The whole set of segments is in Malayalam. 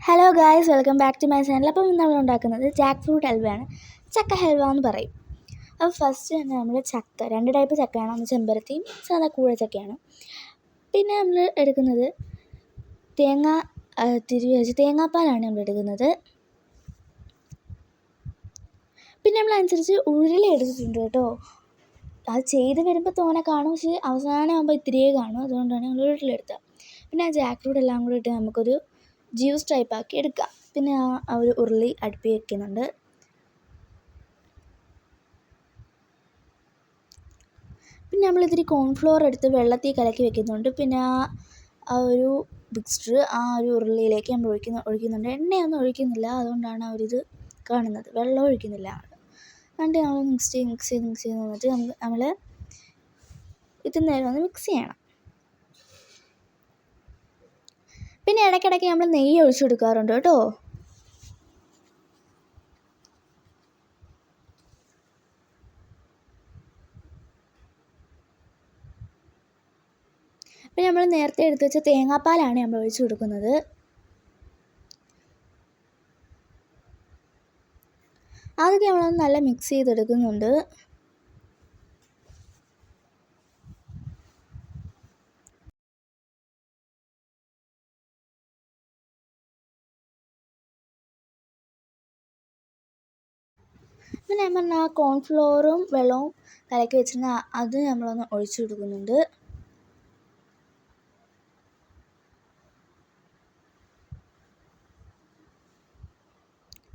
Hello guys, welcome back to my channel. അപ്പം നമ്മൾ ഉണ്ടാക്കുന്നത് ജാക്ക് ഫ്രൂട്ട് ഹൽവയാണ്. ചക്ക ഹൽവ എന്ന് പറയും. അപ്പോൾ ഫസ്റ്റ് തന്നെ നമ്മൾ ചക്ക, 2 ടൈപ്പ് ചക്കയാണ്. ഒന്ന് ചെമ്പരത്തിയും സാധാ കൂഴച്ചക്കയാണ്. പിന്നെ നമ്മൾ എടുക്കുന്നത് തേങ്ങാപ്പാലാണ് നമ്മൾ എടുക്കുന്നത്. പിന്നെ നമ്മൾ അനുസരിച്ച് ഉരുളി എടുത്തിട്ടുണ്ട് കേട്ടോ. അത് ചെയ്ത് വരുമ്പോൾ തോനെ കാണും, പക്ഷേ അവസാനം ആകുമ്പോൾ ഇത്തിരിയേ കാണും. അതുകൊണ്ടാണ് നമ്മൾ ഉരുളിയെടുത്തത്. പിന്നെ ആ ജാക്ക് ഫ്രൂട്ട് എല്ലാം കൂടി ഇട്ട് നമുക്കൊരു ജ്യൂസ് ടൈപ്പാക്കി എടുക്കാം. പിന്നെ ആ ഒരു ഉരുളി അടുപ്പിൽ വയ്ക്കുന്നുണ്ട്. പിന്നെ നമ്മളിത്തിരി കോൺഫ്ലോർ എടുത്ത് വെള്ളത്തിൽ കലക്കി വെക്കുന്നുണ്ട്. പിന്നെ ആ ഒരു മിക്സ്ചർ ആ ഒരു ഉരുളിയിലേക്ക് നമ്മൾ ഒഴിക്കുന്നുണ്ട്. എണ്ണയൊന്നും ഒഴിക്കുന്നില്ല, അതുകൊണ്ടാണ് ആ ഒരിത് കാണുന്നത്. വെള്ളം ഒഴിക്കുന്നില്ല. എന്നിട്ട് നമ്മൾ മിക്സ് ചെയ്ത് വന്നിട്ട് നമ്മൾ ഇത്തിരി നേരം ഒന്ന് മിക്സ് ചെയ്യണം. പിന്നെ ഇടയ്ക്കിടയ്ക്ക് നമ്മൾ നെയ്യ് ഒഴിച്ചു കൊടുക്കാറുണ്ട് കേട്ടോ. പിന്നെ നമ്മൾ നേരത്തെ എടുത്ത് വെച്ച തേങ്ങാപ്പാലാണ് നമ്മൾ ഒഴിച്ചു കൊടുക്കുന്നത്. അതൊക്കെ നമ്മളൊന്ന് നല്ല മിക്സ് ചെയ്തെടുക്കുന്നുണ്ട്. പിന്നെ നമ്മൾ ആ കോൺഫ്ലോറും വെള്ളവും കലക്കി വെച്ചിരുന്ന അത് നമ്മളൊന്ന് ഒഴിച്ചു കൊടുക്കുന്നുണ്ട്.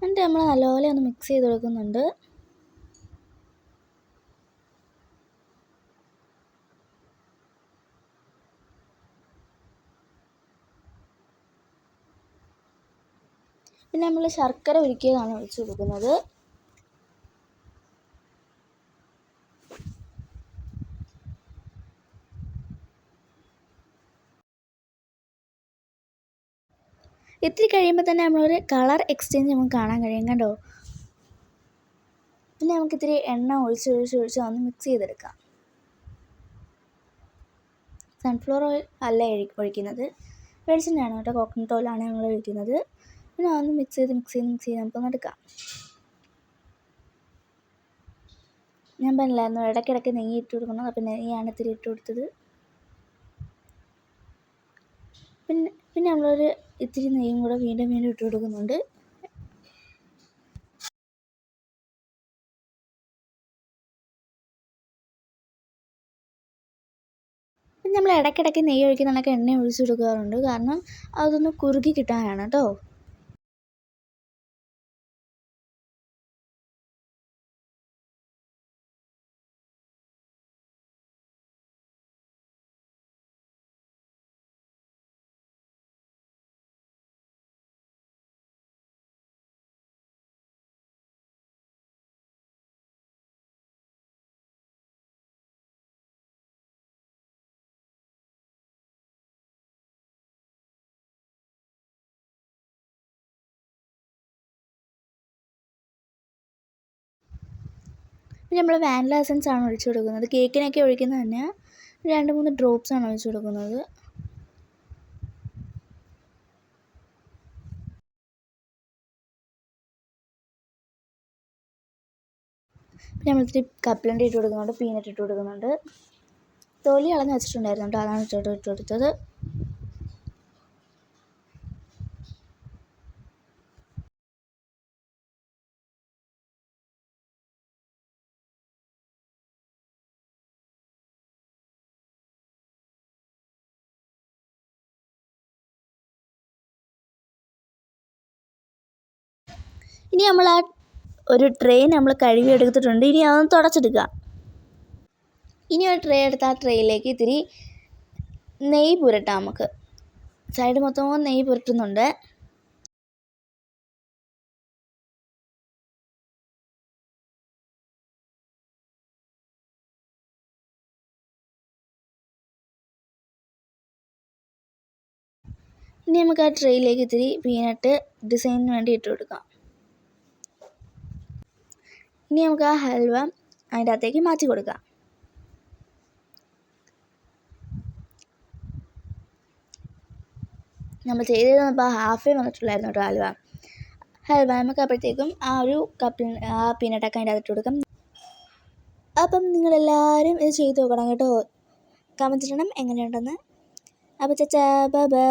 എന്നിട്ട് നമ്മൾ നല്ലപോലെ ഒന്ന് മിക്സ് ചെയ്ത് കൊടുക്കുന്നുണ്ട്. പിന്നെ നമ്മൾ ശർക്കര ഉരുക്കിയതാണ് ഒഴിച്ചു കൊടുക്കുന്നത്. ഇത്തിരി കഴിയുമ്പോൾ തന്നെ നമ്മളൊരു കളർ എക്സ്ചേഞ്ച് നമുക്ക് കാണാൻ കഴിയും കേട്ടോ. പിന്നെ നമുക്കിത്തിരി എണ്ണ ഒഴിച്ച് ഒന്ന് മിക്സ് ചെയ്തെടുക്കാം. സൺഫ്ലവർ ഓയിൽ അല്ല ഒഴിക്കുന്നത്, വെളിച്ചെണ്ണയാണ് കേട്ടോ. കോക്കനട്ട് ഓയിലാണ് നമ്മൾ ഒഴിക്കുന്നത്. പിന്നെ അതൊന്ന് മിക്സ് ചെയ്ത് നമുക്കൊന്ന് എടുക്കാം. ഞാൻ പറഞ്ഞില്ലായിരുന്നു ഇടയ്ക്കിടയ്ക്ക് നെയ്യ് ഇട്ട് കൊടുക്കണം. അപ്പം നെയ്യാണ് ഇത്തിരി ഇട്ട് കൊടുത്തത്. പിന്നെ നമ്മളൊരു ഇത്തിരി നെയ്യും കൂടെ വീണ്ടും ഇട്ട് കൊടുക്കുന്നുണ്ട്. പിന്നെ നമ്മൾ ഇടയ്ക്കിടയ്ക്ക് നെയ്യ് ഒഴിക്കുന്നതൊക്കെ എണ്ണ ഒഴിച്ച് കൊടുക്കാറുണ്ട്, കാരണം അതൊന്ന് കുറുകി കിട്ടാനാണ് കേട്ടോ. പിന്നെ നമ്മൾ വാനില എസൻസ് ആണ് ഒഴിച്ച് കൊടുക്കുന്നത്. കേക്കിനൊക്കെ ഒഴിക്കുന്നത് തന്നെ 2-3 ഡ്രോപ്സ് ആണ് ഒഴിച്ച് കൊടുക്കുന്നത്. പിന്നെ നമ്മളിത്തിരി കപ്പലണ്ടി ഇട്ട് കൊടുക്കുന്നുണ്ട്, പീനട്ട് ഇട്ട് കൊടുക്കുന്നുണ്ട്. തൊലി കളഞ്ഞ് വെച്ചിട്ടുണ്ടായിരുന്നു കേട്ടോ, അതാണ് ഇട്ട് കൊടുത്തത്. ഇനി നമ്മൾ ആ ഒരു ട്രേ നമ്മൾ കഴുകി എടുത്തിട്ടുണ്ട്. ഇനി അതൊന്ന് തുടച്ചെടുക്കുക. ഇനി ഒരു ട്രേ എടുത്ത് ആ ട്രേയിലേക്ക് ഇത്തിരി നെയ്യ് പുരട്ടാം. നമുക്ക് സൈഡ് മൊത്തവും നെയ്യ് പുരട്ടുന്നുണ്ട്. ഇനി നമുക്ക് ആ ട്രേയിലേക്ക് ഇത്തിരി പീനട്ട് ഡിസൈനിന് വേണ്ടി ഇട്ട് കൊടുക്കാം. ഇനി നമുക്ക് ആ ഹൽവ അതിൻ്റെ അകത്തേക്ക് മാറ്റി കൊടുക്കാം. നമ്മൾ ചെയ്ത് തന്നപ്പോൾ ഹാഫേ വന്നിട്ടുള്ളായിരുന്നു കേട്ടോ ഹൽവ നമുക്ക് അപ്പോഴത്തേക്കും ആ ഒരു കപ്പിൽ ആ പീനട്ടൊക്കെ അതിൻ്റെ അകത്തിട്ട് കൊടുക്കാം. അപ്പം നിങ്ങളെല്ലാവരും ഇത് ചെയ്ത് നോക്കണം കേട്ടോ. കമൻറ്റ് ചെയ്യണം എങ്ങനെയുണ്ടെന്ന്. അപ്പോൾ ചാച്ചാ ബൈ ബൈ.